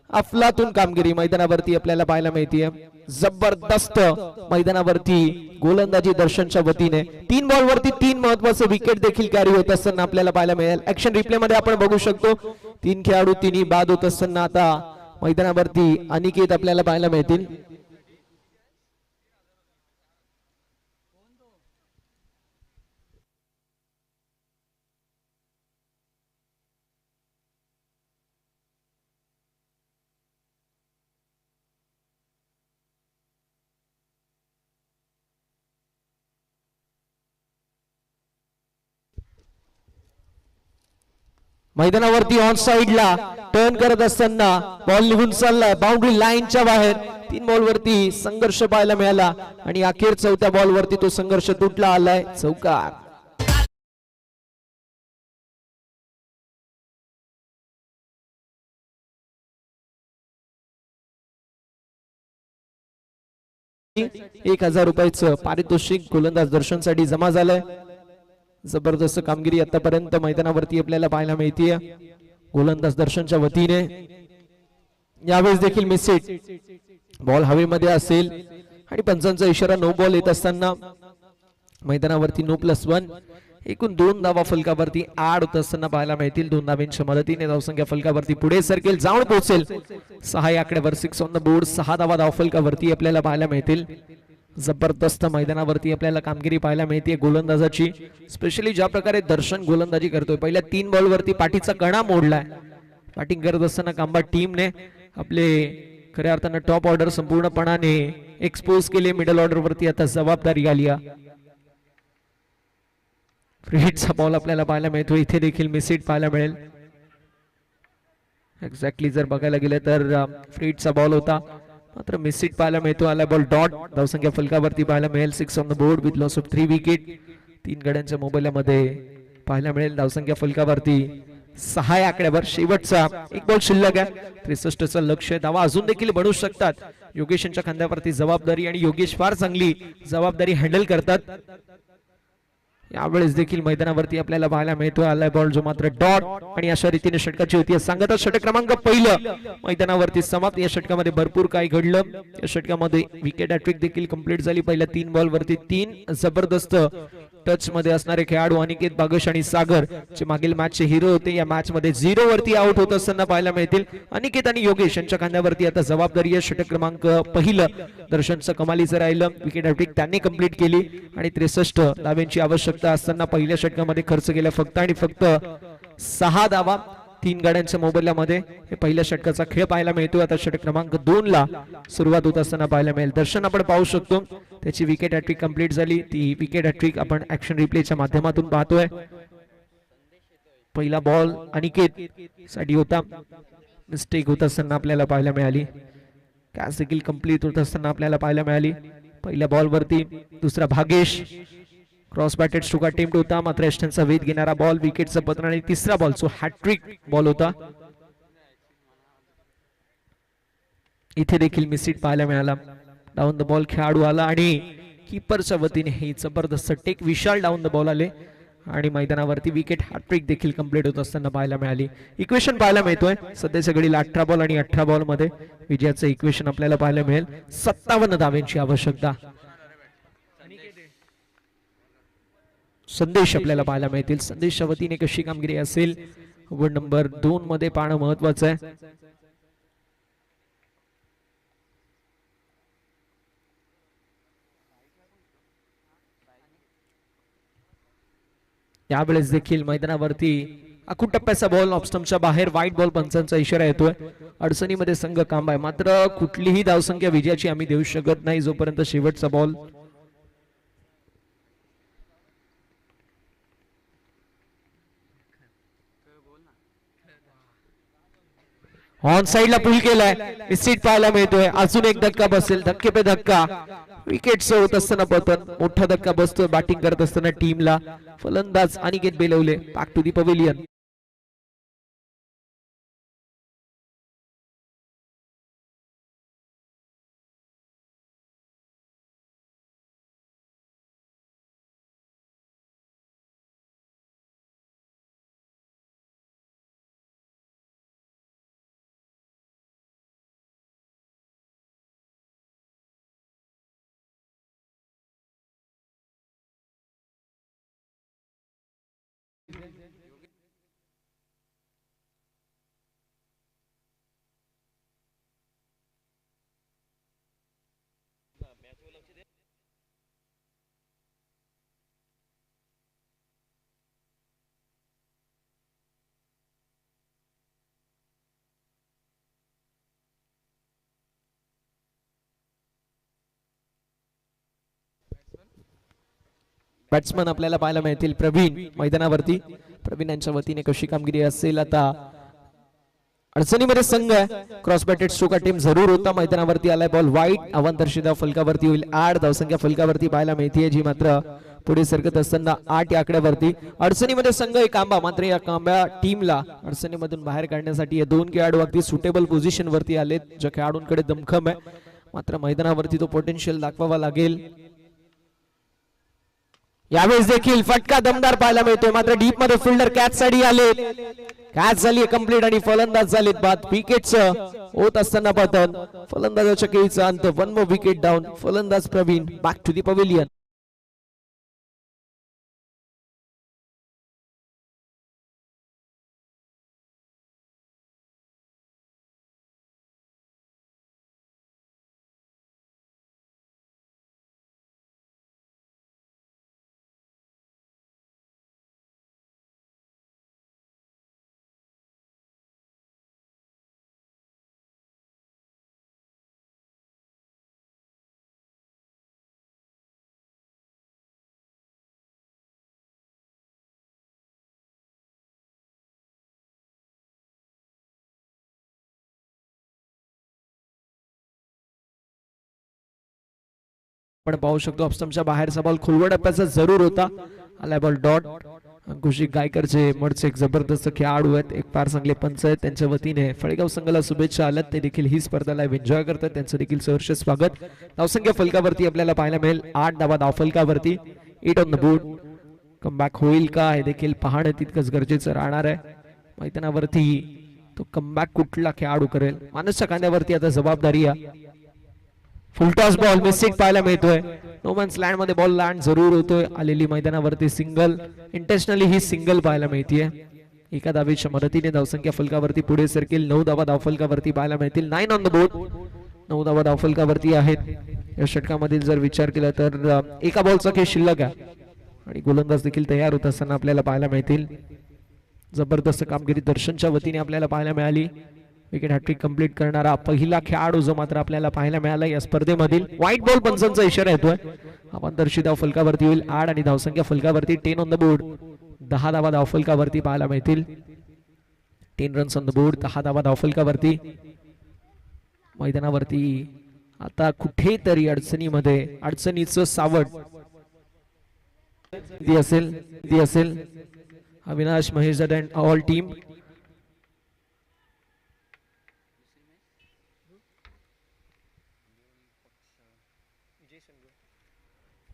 अफलातून कामगिरी मैदानावरती आपल्याला पाहायला मिळते जबरदस्त मैदानावरती गोलंदाजी दर्शनच्या वतीने 3 बॉल वरती 3 महत्वाचे विकेट देखील कॅरी होत असताना आपल्याला पाहायला मिळेल ऍक्शन रिप्ले मध्ये आपण बघू शकतो 3 खेळाडू तिन्ही बाद होत असताना आता मैदानावरती अनिकेत आपल्याला पाहायला मिळतील मैदानावरती ऑन साइडला टर्न करत असताना बॉल निघून चाललाय बाउंड्री लाईनच्या बाहेर 3 बॉल वरती संघर्ष पाहायला मिळाला आणि अखेर 4थ्या बॉल वरती तो संघर्ष तुटला आलाय चौकार ₹1000 पारितोषिक गोलंदाज दर्शनसाठी जमा झालंय जबरदस्त कामगिरी आतापर्यंत मैदानावरती आपल्याला पाहायला मिळते गोलंदाज दर्शनच्या वतीने यावेळेस देखील मिस हिट बॉल हवेमध्ये असेल आणि पंचांचा इशारा नो बॉल येत असताना मैदानावरती नो+1 एकूण 2 धावा फलकावरती ऍड होत असताना पाहायला मिळतील 2 धावांच्या मदतीने धावसंख्या फलकावरती पुढे सरकेल जाऊन पोहोचेल 6 या आकड्यावर 6 ऑन द बोर्ड 6 धावा धाव फलकावरती आपल्याला पाहायला मिळतील जबरदस्त मैदानावरती आपल्याला कामगिरी पाहायला मिळते गोलंदाजाची स्पेशली ज्या प्रकारे दर्शन गोलंदाजी करतोय पहिल्या 3 बॉल वरती पाठीचा कणा मोडलाय बॅटिंग करत असताना कांबा टीमने आपले खऱ्या अर्थानं टॉप ऑर्डर संपूर्णपणाने एक्सपोज केले मिडल ऑर्डर वरती आता जबाबदारी आली हिटचा बॉल आपल्याला पाहायला मिळतो इथे देखील मिस हिट पाहायला मिळेल एक्झॅक्टली जर बघायला गेलं तर फ्रीटचा बॉल होता मात्र मिस हिट पाहायला मिळतो आला बॉल डॉट धावसंख्या फलकावरती पाहायला मिळेल 6 on the board with loss of 3 wicket 3 गड्यांच्या मोबाईलमध्ये पाहायला मिळेल धावसंख्या फलकावरती 6 या आकड्यावर शेवटचा 1 बॉल शिल्लक आहे 63चं लक्ष्य धावा अजून देखील बनवू शकतात योगेश यांच्या खांद्यावरती जबाबदारी आणि योगेश फार चांगली जबाबदारी हँडल करतात यावेळेस देखील मैदानावरती आपल्याला पाहायला मिळतो आलाय बॉल जो मात्र डॉट आणि अशा रीतीने षटकाची होती सांगतात षटक क्रमांक पहिलं मैदानावरती समाप्त या षटकामध्ये भरपूर काही घडलं या षटकामध्ये विकेट हॅट्रिक देखील कंप्लीट झाली पहिल्या 3 बॉल वरती 3 जबरदस्त टच मध्ये असणारे खेळाडू अनिकेत बागश आणि सागर जे मागील मॅचचे हिरो होते या मॅच मध्ये 0 वरती आउट होत असताना पाहायला मिळतील अनिकेत आणि योगेश यांच्या खांद्यावरती आता जबाबदारी आहे षटक क्रमांक पहिलं दर्शनचं कमालीचं राहिलं विकेट हॅट्रिक त्यांनी कंप्लीट केली आणि 63 धावांची आवश्यकता असताना पहिल्या षटकामध्ये खर्च केला फक्त आणि फक्त 6 धावा 3 गाड्यांच्या मोबदल्यामध्ये हे पहिल्या षटकाचा खेळ पाहायला मिळतो आता षटक क्रमांक 2 ला सुरुवात होत असताना पाहायला मिळेल दर्शन आपण पाहू शकतो त्याची विकेट हॅट्रिक कंप्लीट झाली ती विकेट हॅट्रिक आपण ऍक्शन रिप्लेच्या माध्यमातून पाहतोय पहिला बॉल अनिकेत साठी होता मिस्टेक होत असताना आपल्याला पाहायला मिळाली कॅच देखील कंप्लीट होत असताना आपल्याला पाहायला मिळाली पहिल्या बॉल वरती दुसरा Bhagesh cross batted stroke attempt होता मात्र एस्टनचा वेध घेणारा बॉल विकेटचा पतन आणि तिसरा बॉल सो हॅट्रिक बॉल होता इथे देखील मिसिट पाहायला मिळाला. डाऊन द बॉल खेळाडू आला आणि कीपरच्या वतीने हे जबरदस्त take Vishal down the ball आले आणि मैदानावरती विकेट हॅट्रिक देखील कंप्लीट होत असताना पाहायला मिळाली. इक्वेशन पाहायला मिळतोय सध्याच्या घडीला 18 बॉल आणि 18 बॉल मध्ये विजयाचं इक्वेशन आपल्याला पाहायला मिळेल. 57 धाव्यांची आवश्यकता. संदेश आपल्याला पाहायला मिळतील. संदेशच्या वतीने कशी कामगिरी असेल ओव्हर नंबर 2 मध्ये पाहणं महत्वाचं आहे. यावेळेस देखील मैदानावरती आखूड टप्प्याचा बॉल ऑफस्टंपच्या बाहेर व्हाईट बॉल पंचांचा इशारा येतोय. अडचणीमध्ये संघ काम आहे मात्र कुठलीही धावसंख्या विजयाची आम्ही देऊ शकत नाही जोपर्यंत शेवटचा बॉल ऑन साइडला पुल केलाय. मिसिट पाहायला मिळतोय. अजून एक धक्का बसेल. धक्के पे धक्का. विकेट होत असताना पतन मोठा धक्का बसतोय बॅटिंग करत असताना टीमला. फलंदाज Aniket Belwale back to the pavilion. Batsman आपल्याला पाहायला मिळतील. प्रवीण मैदानावरती. प्रवीण यांच्या वतीने कशी कामगिरी असेल. आता अडचणीमध्ये संघ आहे. क्रॉस बॅटेड स्ट्रोक टीम जरूर होता. मैदानावरती आलाय बॉल वाईट. अवंतर्षिता फलकावरती होईल. 8 धावसंख्या फलकावरती पाहायला मिळते जी मात्र पुढे सरकत असताना 8 या आकड्यावरती. अडचणीमध्ये संघ एक आंबा मात्र या कांब्या टीमला अडचणीमधून बाहेर काढण्यासाठी या 2 खेळाडू अगदी सुटेबल पोझिशन वरती आलेत. ज्या खेळाडूंकडे दमखम आहे मात्र मैदानावरती तो पोटेन्शियल दाखवावा लागेल. यावेळेस देखील फटका दमदार पाहायला मिळतोय मात्र डीप मध्ये फिल्डर कॅच साठी आले. कॅच झाली कंप्लीट आणि फलंदाज झालेत बाद. विकेटचं होत असताना पतन. फलंदाजाच्या खेळीचा अंत. 1 मोर विकेट डाऊन. फलंदाज Praveen back to the pavilion. आपण पाहू शकतो ऑफस्टंपच्या बाहेरचा बॉल खुलवड टप्प्याचा जरूर होता. आलाय बॉल डॉट. अंकुशिक गायकरचे मडचे एक जबरदस्त खेळाडू आहेत. एक फार चांगले पंच आहेत. त्यांच्या वतीने फळेगाव संघाला शुभेच्छा आल्यात. ते देखील ही स्पर्धा लाईव्ह एन्जॉय करतात. त्यांचं देखील सहर्ष स्वागत. धावसंख्या फलकावरती आपल्याला पाहायला मिळेल 8 धावा धाव फलकावरती. 8 ऑन द बोर्ड. कमबॅक होईल का हे देखील पाहणं तितकंच गरजेचं राहणार आहे. मैदानावरती तो कमबॅक कुठला खेळाडू करेल. मानसच्या कांद्यावरती आता जबाबदारी आहे. फुलटॉस बॉल मिसिट पाहायला मिळतोय. नो मॅन्स लँड मध्ये बॉल लँड जरूर होतोय. आलेली मैदानावरती सिंगल. इंटेन्शनली ही सिंगल पाहायला मिळतीये. एका धावेच्या मदतीने धावसंख्या फलकावरती पुढे सरकेल. 9 धावा धावफलकावरती पाहायला मिळतील. 9 ऑन द बोर्ड. 9 धावा धावफलकावरती आहेत. या षटकामधील जर विचार केला तर एका बॉलचा खेळ शिल्लक आहे आणि गोलंदाज देखील तयार होत असताना आपल्याला पाहायला मिळतील. जबरदस्त कामगिरी दर्शनच्या वतीने आपल्याला पाहायला मिळाली. विकेट हॅट्रिक कंप्लीट करणारा पहिला खेळाडू जो मात्र आपल्याला पाहायला मिळाला या स्पर्धेमधील. व्हाईट बॉल पंचांचा इशारा येतोय. अवंतर्षित धाव फलकावरती होईल. 8 आणि धावसंख्या फलकावरती 10 ऑन द बोर्ड. 10 धावा धाव फलकावरती पाहायला मिळतील. 10 रन्स ऑन द बोर्ड. 10 धावा धाव फलकावरती. मैदानावरती आता कुठेतरी अडचणीचं सावट ती असेल Avinash Mahesh and all team.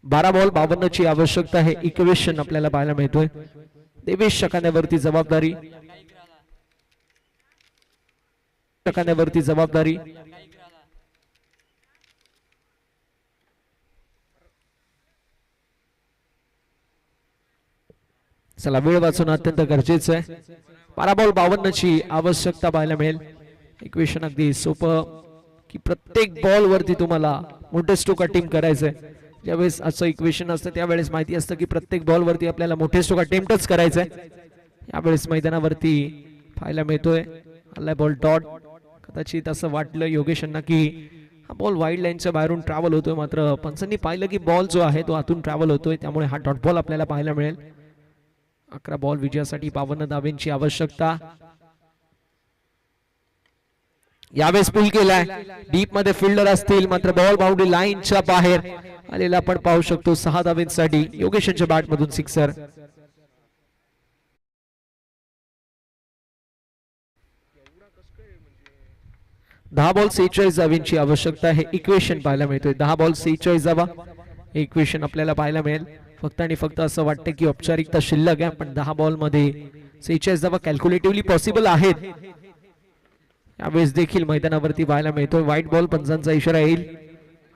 12 ball 52 ची आवश्यकता आहे. इक्वेशन आपल्याला पाहायला मिळतोय. देवेश शकांवरती जबाबदारी, शकांवरती जबाबदारी. चला, वेळ वाचवणं अत्यंत गरजेचं आहे. 12 बॉल 52 ची आवश्यकता पाहायला मिळेल. इक्वेशन अगदी सोपं की प्रत्येक बॉल वरती तुम्हाला मोठे स्ट्रोक अटेम्प्ट करायचंय. ज्यावेळेस असं इक्वेशन असतं त्यावेळेस माहिती असतं की प्रत्येक बॉल वरती आपल्याला मोठे स्ट्रोक अटेम्प्टच करायचंय. यावेळेस मैदानावरती पाहायला मिळतोय आलाय बॉल डॉट. कदाचित असं वाटलं योगेश यांना की हा बॉल वाईड लाईनच्या बाहेरून ट्रॅव्हल होतोय, मात्र पंचांनी पाहिलं की बॉल जो आहे तो आतून ट्रॅव्हल होतोय, त्यामुळे हा डॉट बॉल आपल्याला पाहायला मिळेल. 11 बॉल विजयासाठी 52 धावेंची आवश्यकता. यावेळेस पुल केलाय, डीप मध्ये फिल्डर असतील, मात्र बॉल बाउंड्री लाईनच्या बाहेर आलेला आपण पाहू शकतो. 6 धावेंसाठी योगेश यांच्या बॅट मधून सिक्सर. दहा बॉल 46 धावेंची आवश्यकता आहे. इक्वेशन पाहायला मिळतोय 10 बॉल 46 धावा. इक्वेशन आपल्याला पाहायला मिळेल. फक्त आणि फक्त असं वाटतं की औपचारिकता शिल्लक आहे, पण 10 बॉल मध्ये 46 धावा कॅल्क्युलेटिव्हली पॉसिबल आहेत. यावेळेस देखील मैदानावरती पाहायला मिळतोय व्हाईट बॉल. पंचांचा इशारा येईल.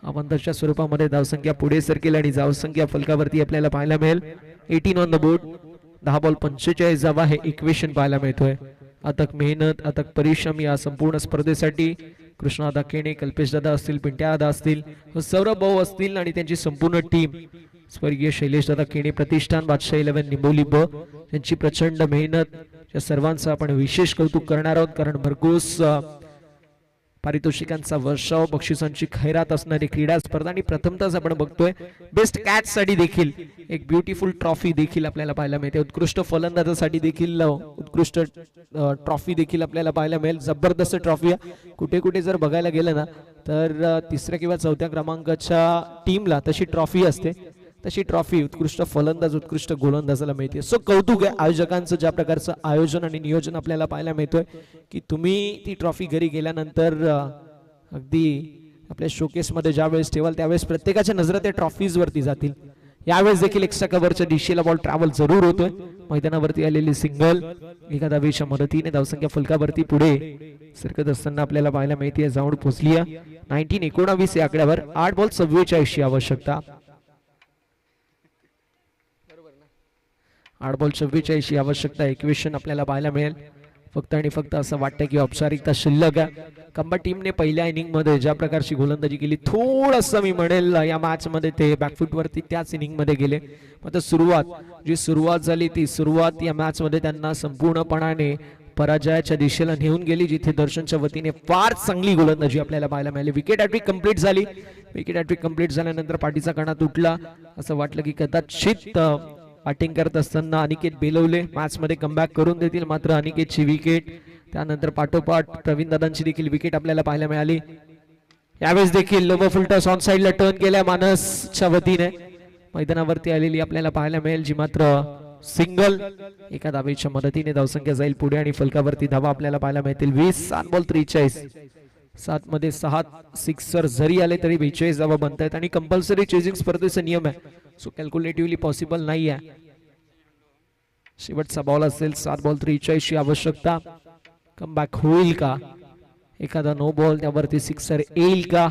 अवंतच्या स्वरूपामध्ये धावसंख्या पुढे सरकेल आणि धावसंख्या फलकावरती आपल्याला पाहायला मिळेल 18 ऑन द बोर्ड. 10 बॉल 45 धावा हे इक्वेशन पाहायला मिळतोय. अथक मेहनत, अथक परिश्रम या संपूर्ण स्पर्धेसाठी कृष्णादा केणे, कल्पेश दादा असतील, पिंट्या दादा असतील, सौरभ भाऊ असतील आणि त्यांची संपूर्ण टीम, स्वर्गीय शैलेश दादा केणे प्रतिष्ठान, बादशाह 11 निंबोली ब यांची प्रचंड मेहनत, या सर्वांचं आपण विशेष कौतुक करणार आहोत. कारण भरघोस पारितोषिकांचा वर्षाव, बक्षिसांची खैरात असणारी क्रीडा स्पर्धा आणि प्रथमतःच आपण बघतोय बेस्ट कॅच साठी देखील एक ब्युटिफुल ट्रॉफी देखील आपल्याला पाहायला मिळते. उत्कृष्ट फलंदाजासाठी देखील उत्कृष्ट ट्रॉफी देखील आपल्याला पाहायला मिळेल. जबरदस्त ट्रॉफी आहे. कुठे कुठे जर बघायला गेलं ना तर तिसऱ्या किंवा चौथ्या क्रमांकाच्या टीमला तशी ट्रॉफी असते, तशी ट्रॉफी उत्कृष्ट फलंदाज, उत्कृष्ट गोलंदाजाला मिळते. सो कौतुक आहे आयोजकांचं, ज्या प्रकारचं आयोजन आणि नियोजन आपल्याला पाहायला मिळतोय की तुम्ही ती ट्रॉफी घरी गेल्यानंतर अगदी आपल्या शोकेस मध्ये ज्या वेळेस ठेवाल त्यावेळेस प्रत्येकाच्या नजरा त्या ट्रॉफीज वरती जातील. यावेळेस देखील एक्स्ट्रा कव्हरच्या दिशेला बॉल ट्रॅव्हल जरूर होतोय. मैदानावरती आलेली सिंगल एका धावेच्या मदतीने धावसंख्या फलकावरती पुढे सरकत असताना आपल्याला पाहायला मिळते. जाऊन पोहोचली 19-19 या आकड्यावर. 8 बॉल 44 आवश्यकता. 8 बॉल 44 आवश्यकता. इक्वेशन आपल्याला पाहायला मिळेल. फक्त आणि फक्त असं वाटतं की औपचारिकता शिल्लक आहे. कंबा टीमने पहिल्या इनिंग मध्ये ज्या प्रकारची गोलंदाजी केली, थोडंसं मी म्हणेल या मॅच मध्ये ते बॅकफुट वरती त्याच इनिंग मध्ये गेले. मात्र सुरुवात झाली ती सुरुवात या मॅच मध्ये त्यांना संपूर्णपणाने पराजयाच्या दिशेला नेऊन गेली, जिथे दर्शनच्या वतीने फार चांगली गोलंदाजी आपल्याला पाहायला मिळाली. विकेट हॅट्रिक कंप्लीट झाली. विकेट हॅट्रिक कंप्लीट झाल्यानंतर पाठीचा कणा तुटला. असं वाटलं की कदाचित बॅटिंग करत असताना अनिकेत बेलवले मॅच मध्ये कमबॅक करून देतील, मात्र अनिकेतची विकेट, त्यानंतर पाठोपाठ प्रवीण दादांची देखील विकेट आपल्याला पाहायला मिळाली. यावेळेस देखील लोबो फुलटॉस ऑन साइडला टर्न केल्या मानसच्या वतीने मैदानावरती आलेली आपल्याला पाहायला मिळेल, जी मात्र सिंगल एका धावेच्या मदतीने धावसंख्या जाईल पुढे आणि फलकावरती धावा आपल्याला पाहायला मिळतील 20. 7 बॉल 43. 7 मध्ये 6 सिक्सर जरी आले तरी 42 धावा बनतायत आणि कंपल्सरी चेजिंग स्पर्धेचा नियम आहे. सो कॅल्क्युलेटिव्हली पॉसिबल नाही आहे. शेवटचा बॉल असेल. 7 बॉल 43 आवश्यकता. कमबॅक होईल का? एखादा नो बॉल त्यावरती सिक्सर येईल का?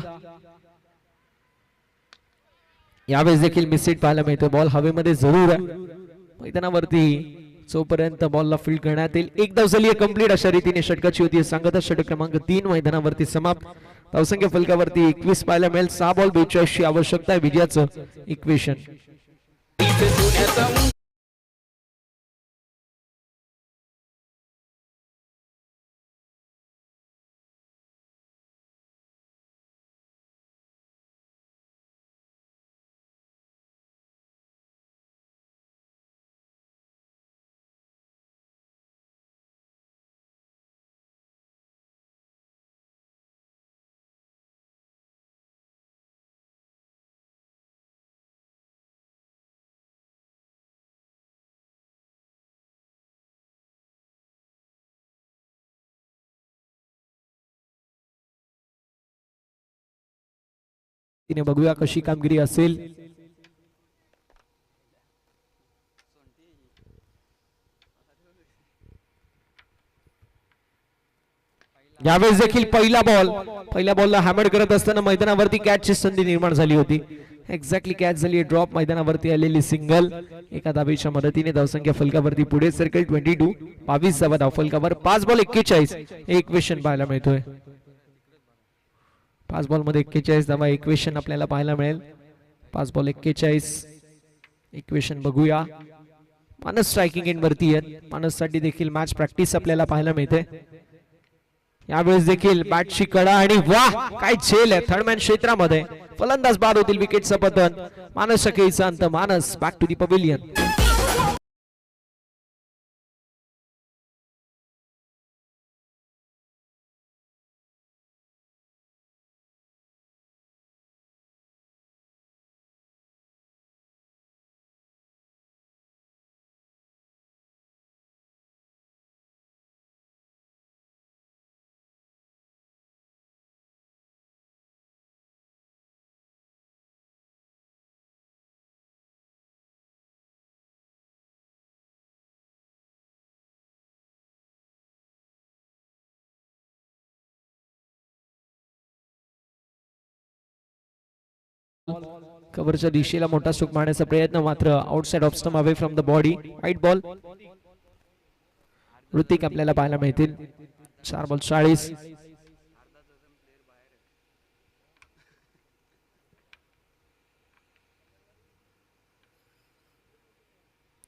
यावेळेस देखील मिसहिट पाहायला मिळतो. बॉल हवेमध्ये जरूर आहे. मैदानावरती जोपर्यंत बॉलला फील्ड करण्यात येईल. एक धाव झाली कंप्लीट. अशा रीतीने षटकाची होती सांगता षटक क्रमांक 3 मैदानावरती समाप्त. धावसंख्या फलकावरती 21 पाहायला मिळेल. 6 बॉल 42 आवश्यकता आहे विजयाचं इक्वेशन. तिने बघूया कशी कामगिरी असेल. यावेळेस देखील पहिल्या बॉलला हॅमर करत असताना मैदानावरती कॅचची संधी निर्माण झाली होती. एक्झॅक्टली कॅच झाली ड्रॉप. मैदानावरती आलेली सिंगल एका धावेच्या मदतीने धावसंख्या फलकावरती पुढे सर्कल 22. 22 धावा धावफलकावर. 5 बॉल 41 एक क्वेश्चन पाहायला मिळतोय. 5 बॉल मध्ये 41 धावा इक्वेशन आपल्याला पाहायला मिळेल. 5 बॉल 41 इक्वेशन बघूया. मानस स्ट्रायकिंग एंड वरती आहेत. मानससाठी देखील मॅच प्रॅक्टिस आपल्याला पाहायला मिळते. यावेळेस देखील बॅटची कडा आणि वाह काय झेल आहे थर्डमॅन क्षेत्रामध्ये. फलंदाज बाद होतील. विकेटचं पतन. मानस खेळीचा अंत. मानस बॅक टू दी पवेलियन. कव्हरच्या दिशेला मोठा स्ट्रोक मारण्याचा प्रयत्न मात्र outside off stump away from the body. White ball. Hrithik आपल्याला पाहायला मिळतील. 4 बॉल 40.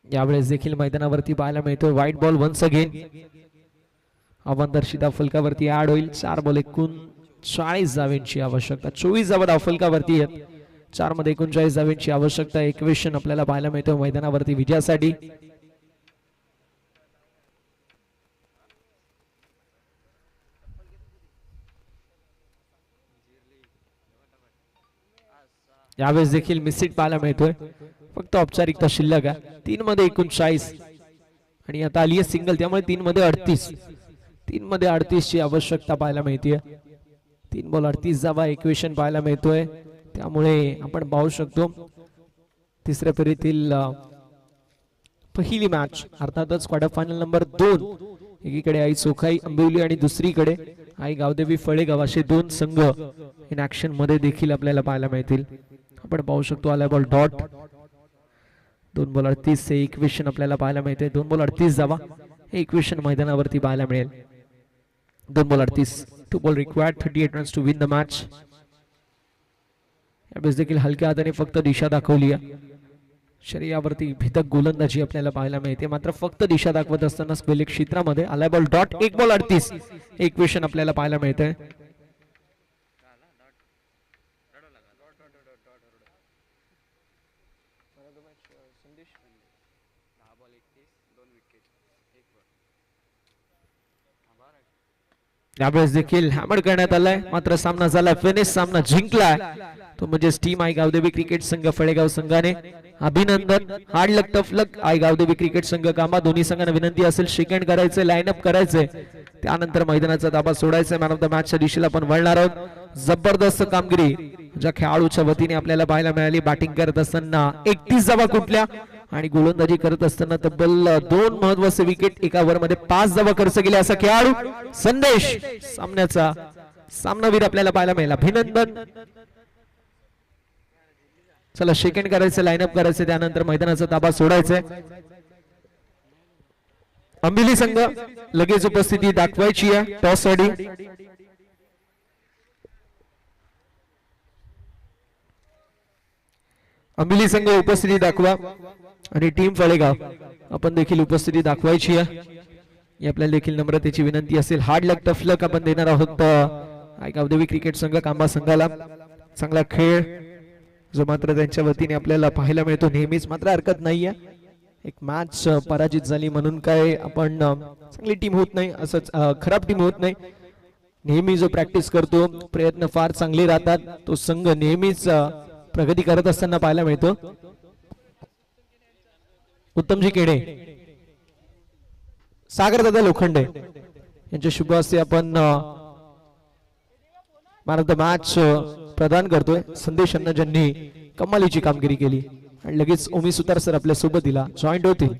यावेळेस देखील मैदानावरती पाहायला मिळतोय व्हाईट बॉल वन्स अगेन. अवंतर फलकावरती ऍड होईल. 4 बॉल 39 धावांची आवश्यकता. 24 धावा धावफलकावरती आहेत. 4 मध्ये 39 धावांची आवश्यकता. इक्वेशन आपल्याला पाहायला मिळतोय मैदानावरती विजयासाठी. यावेळेस देखील मिसिट पाहायला मिळतोय. फक्त औपचारिकता शिल्लक आहे. 3 मध्ये 39 आणि आता आली आहे सिंगल त्यामुळे 3 मध्ये 38. 3 मध्ये 38 ची आवश्यकता पाहायला मिळते. 3 बॉल 38 धावा इक्वेशन पाहायला मिळतोय. त्यामुळे आपण पाहू शकतो तिसऱ्या फेरीतील पहिली मॅच अर्थातच क्वार्टर फायनल नंबर 2. एकीकडे आई चोखाई अंबिवली आणि दुसरीकडे आई गावदेवी फळेगाव असे 2 संघ इन ऍक्शन मध्ये देखील आपल्याला पाहायला मिळतील. आपण पाहू शकतो आला बॉल डॉट. 2 बॉल 38 हे इक्वेशन आपल्याला पाहायला मिळते. 2 बॉल 38 धावा हे इक्वेशन मैदानावरती पाहायला मिळेल. 2 ball 38. 2 ball required. 38 runs to win the match. यावेळेस देखील हलक्या हाताने फक्त दिशा दाखवली आहे. शरीरावरती भितक गोलंदाजी आपल्याला पाहायला मिळते. मात्र फक्त दिशा दाखवत असताना स्क्वेअर क्षेत्रामध्ये आला बॉल डॉट. 1 बॉल 38 इक्वेशन आपल्याला पाहायला मिळते. यावेळेस देखील हॅमर करण्यात आलाय. मात्र सामना झाला फिनिश. सामना जिंकलाय तो म्हणजे टीम आई गावदेवी क्रिकेट संघ फळेगाव संघाने. अभिनंदन. Hard luck tough luck Aai Gavdevi cricket संघ कामा. दोन्ही संघांना विनंती असेल सेकंड करायचे लाईनअप करायचे त्यानंतर मैदानाचा ताबा सोडायचा. मॅन ऑफ द मॅचच्या दिशेला आपण वळणार आहोत. जबरदस्त कामगिरी ज्या खेळाडूच्या वतीने आपल्याला पाहायला मिळाली. बॅटिंग करत असताना 31 धावा कुठल्या आणि गोलंदाजी करत असताना तब्बल 2 महत्वाचे विकेट. एका ओव्हर मध्ये 5 धावा खर्च केल्या असा खेळाडू संदेश सामन्याचा सामनावीर आपल्याला पाहायला मिळाला. अभिनंदन. चला सेकंड करायचं लाईनअप करायचं त्यानंतर मैदानाचा ताबा सोडायचा. अंबिली संघ लगेच उपस्थिती दाखवायची आहे टॉस साठी. अंबिली संघ उपस्थिती दाखवा आणि टीम फळेगाव आपण देखील उपस्थिती दाखवायची आहे. आपल्याला देखील नम्रतेची विनंती असेल. हार्ड लक टफ लक आपण देणार आहोत गावदेवी क्रिकेट संघ कांबा संघाला. चांगला खेळ जो मात्र त्यांच्या वतीने आपल्याला पाहायला मिळतो नेहमीच. मात्र हरकत नाहीये. एक मॅच पराजित झाली म्हणून काय आपण चांगली टीम होत नाही असंच खराब टीम होत नाही. नेहमी जो प्रॅक्टिस करतो प्रयत्न फार चांगले राहतात. तो संघ नेहमीच प्रगती करत असताना पाहायला मिळतो. उत्तमजी केडे सागर दादा लोखंडे यांच्या शुभ हस्ते आपण मॅन ऑफ द मॅच प्रदान करतोय संदेश अण्णा ज्यांनी कमालीची कामगिरी केली आणि लगेच ओमी सुतार सर आपल्या सोबतीला जॉईंट होतील.